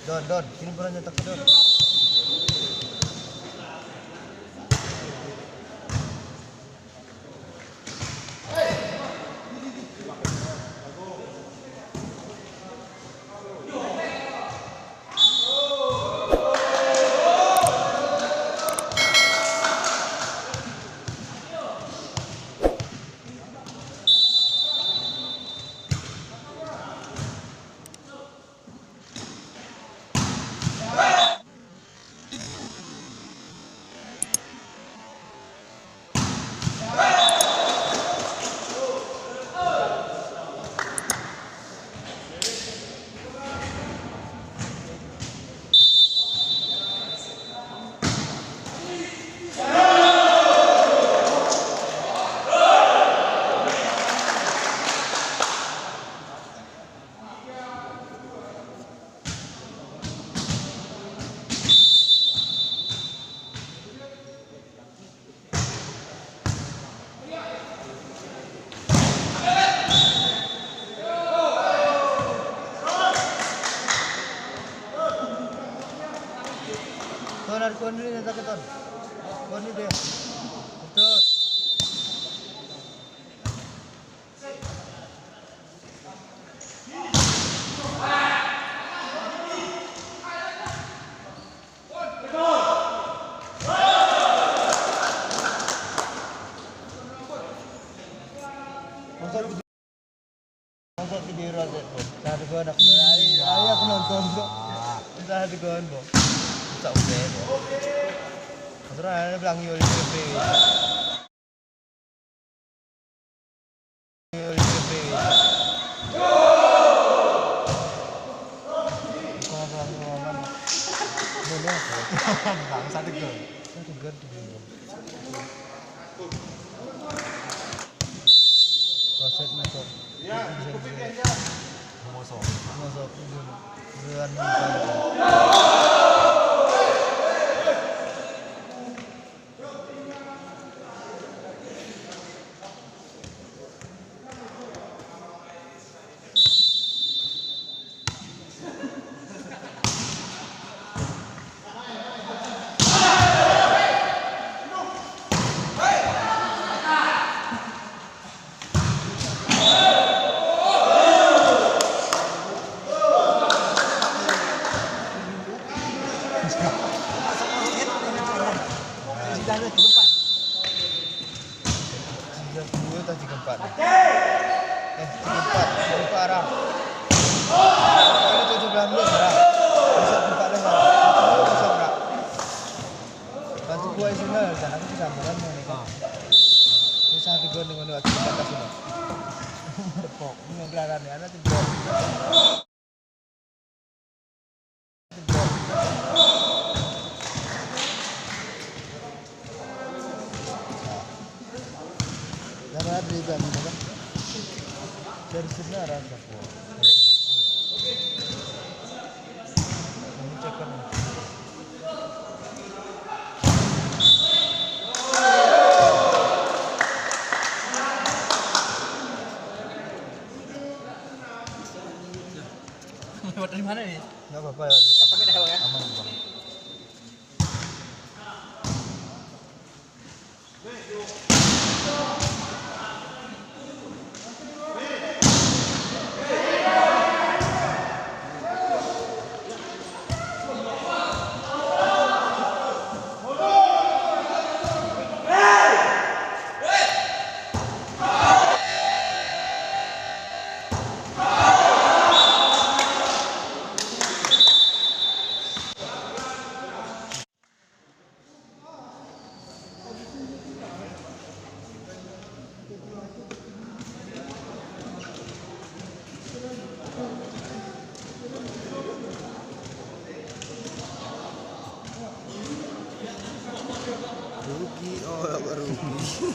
Don, sini bola nyetak ke Don. Ton, ada Koni nyetak ke Ton. Koni deh. Betul. Masa video roset bro. Saat gua anak dari aku nonton bro. Saat gua bro. Tak boleh bro. Terus ada bilang yul TV. Yul TV. Kau bilang mana? Boleh. Bang satu gol. Satu gol tu bro. Roset motor. Mosok bulan dari sebenarnya ada kok. Ini cekan. Lewat dari mana nih? Enggak apa-apa. Tapi dah ya. Aman bang. Rugi, oh rugi.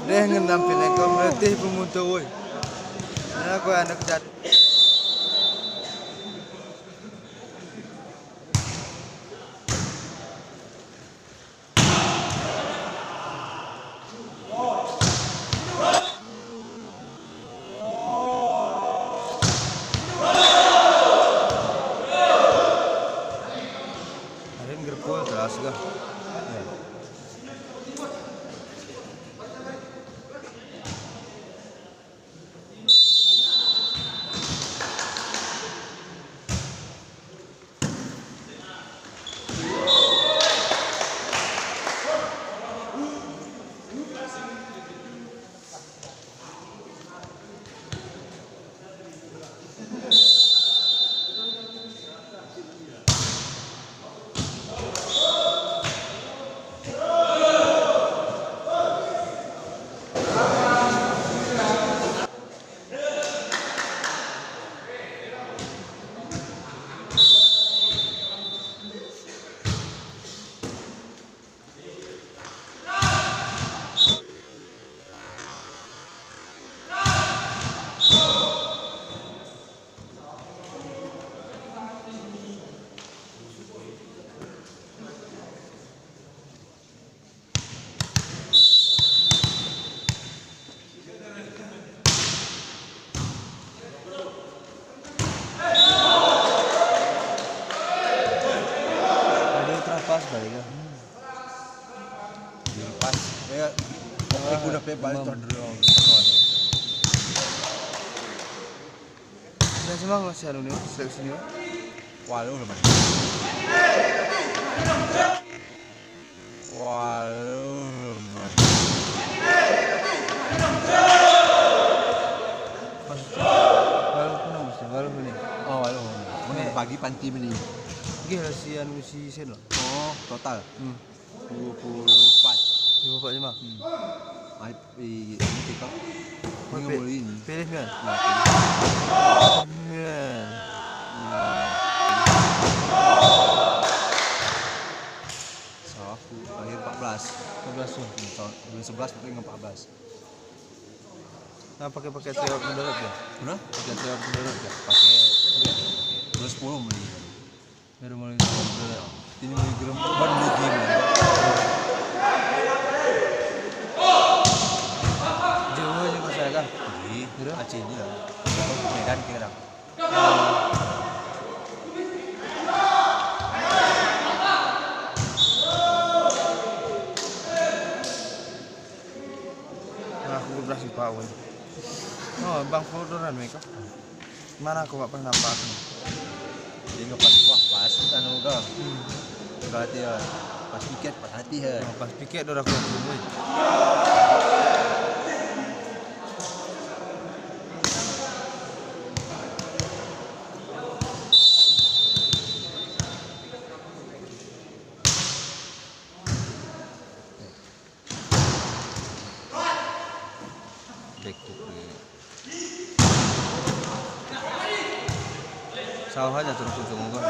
Deh ngendampin aku melatih pemuda woi. Aku anak dat. belas kah? Ya. Pas balik kan. Pas. Ya. Aku udah bebas tuh dulu. Nah, cuma masih anu nih, seleksi nih. Walu udah mana? Walu. Walu pun mesti walu ini. Oh, walu. Ini pagi panti beli. Gila si anu si sen loh. Oh, total. 24. 24 cuma. Ini tiktok. Ini pilih kan? So, aku lahir 14 tuh. Tahun 2011 pakai 14. Nah, pakai sewa mendarat ya? Udah? Pakai sewa mendarat ya? Pakai 2010 beli. Baru mulai mendarat. Ini mulai gerem, baru beli game. Jauh aja ke saya kan? Iya, Aceh ini lah. Medan kira. Nah, aku berhasil Pak Wen. Oh, Bang Flodoran mereka. Mana aku gak pernah nampak. Jadi nggak pas pas anu ga. Berarti ya pas piket pas hati ya. Pas piket udah aku dulu. Sawah aja terus ujung kan.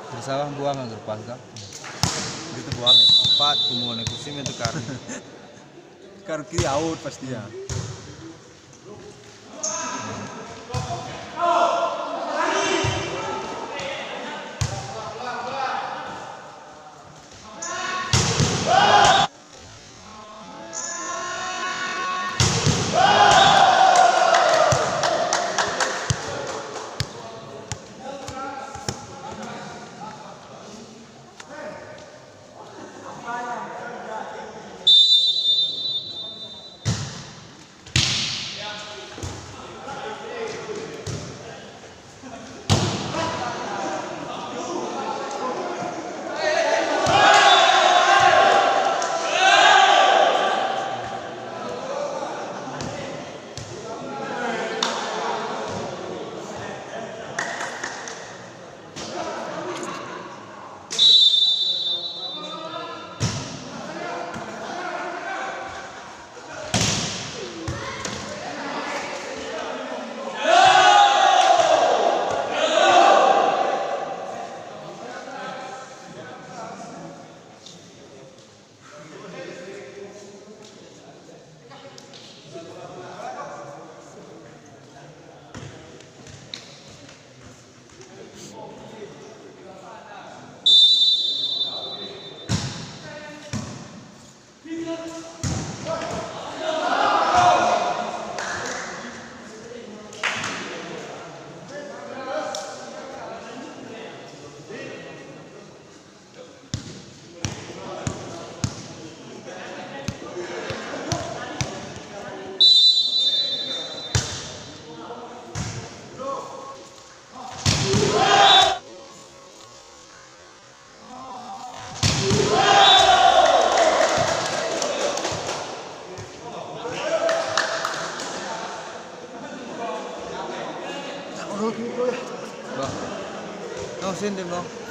Di sawah buang anggar pas kan. Itu buang ya. 4 kumuan kusim itu kar. Kar kiri out pasti ya. habisin din mo.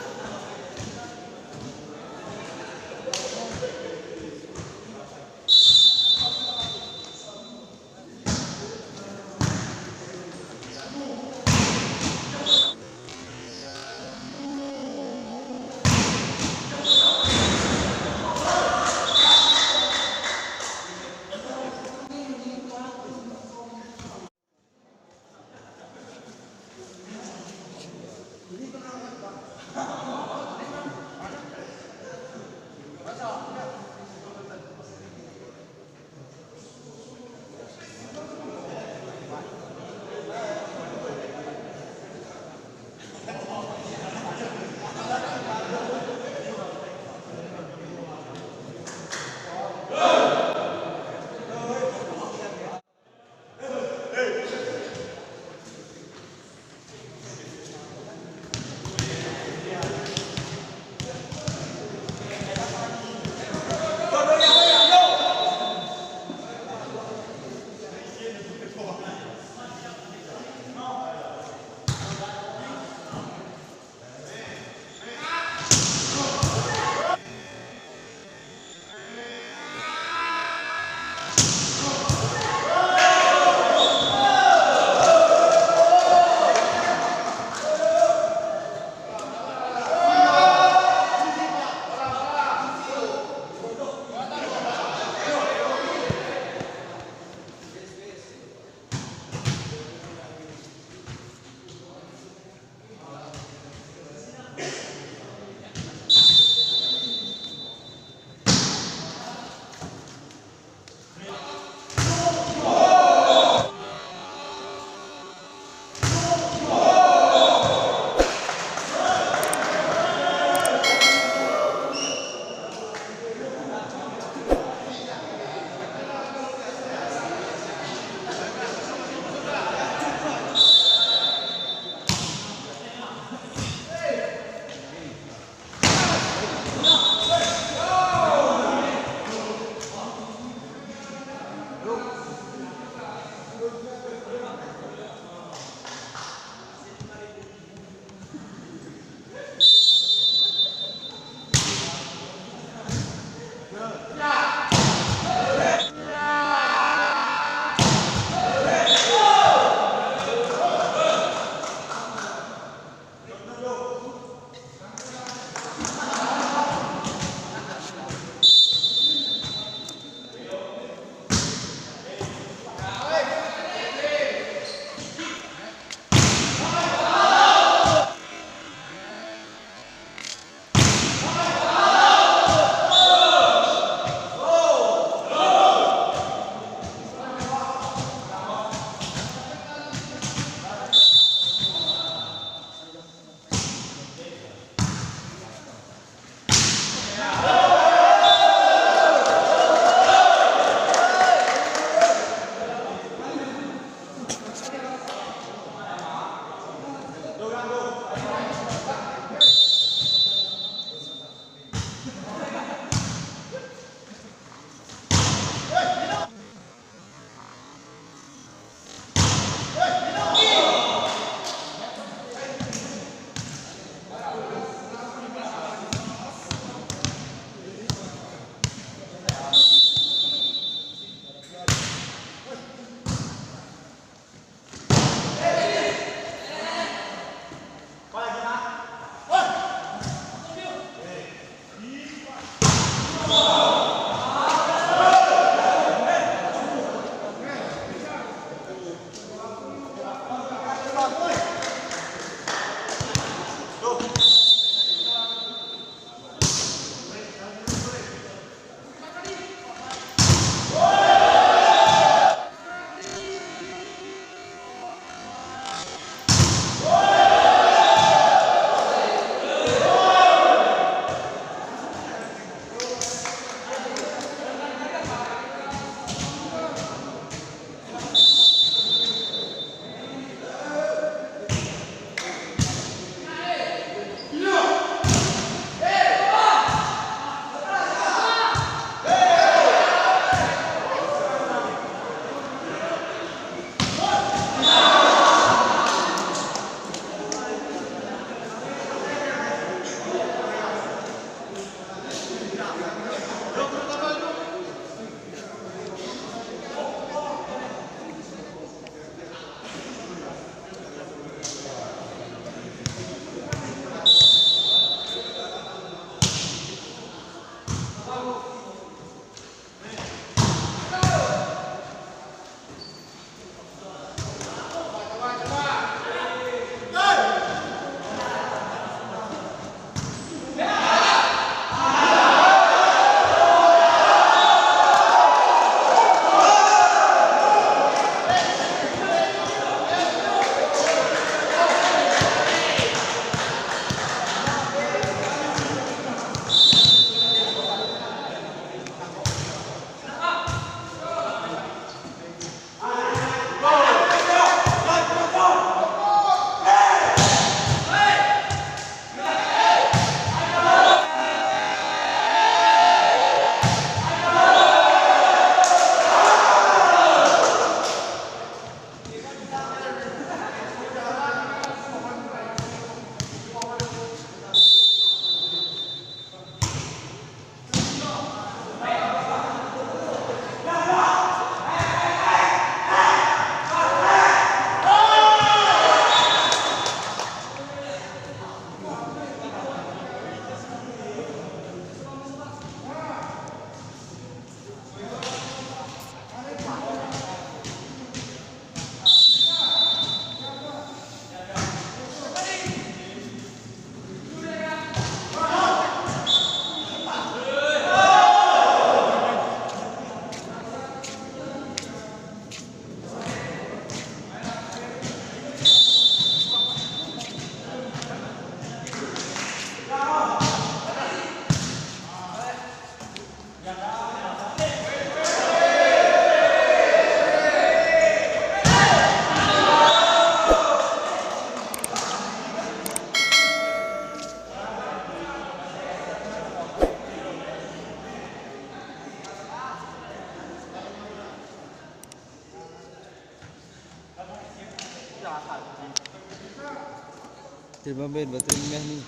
Terima ben baterai meh nih.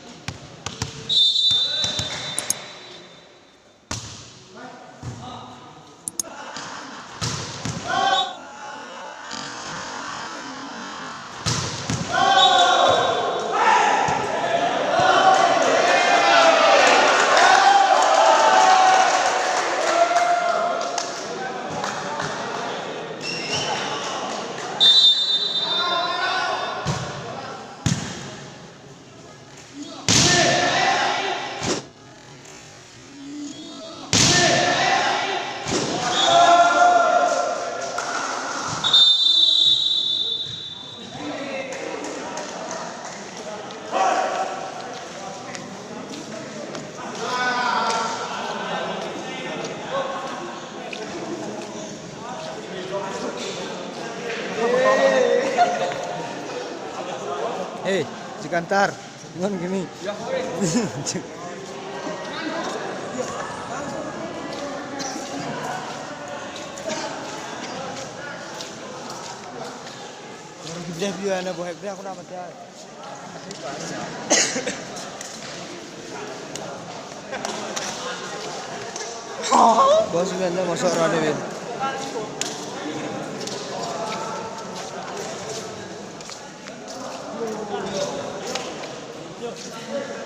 Hei, Cikantar, ngon gini. Gede dia na bohek dia aku nama dia. Bos ganda masuk rade ben. Yo.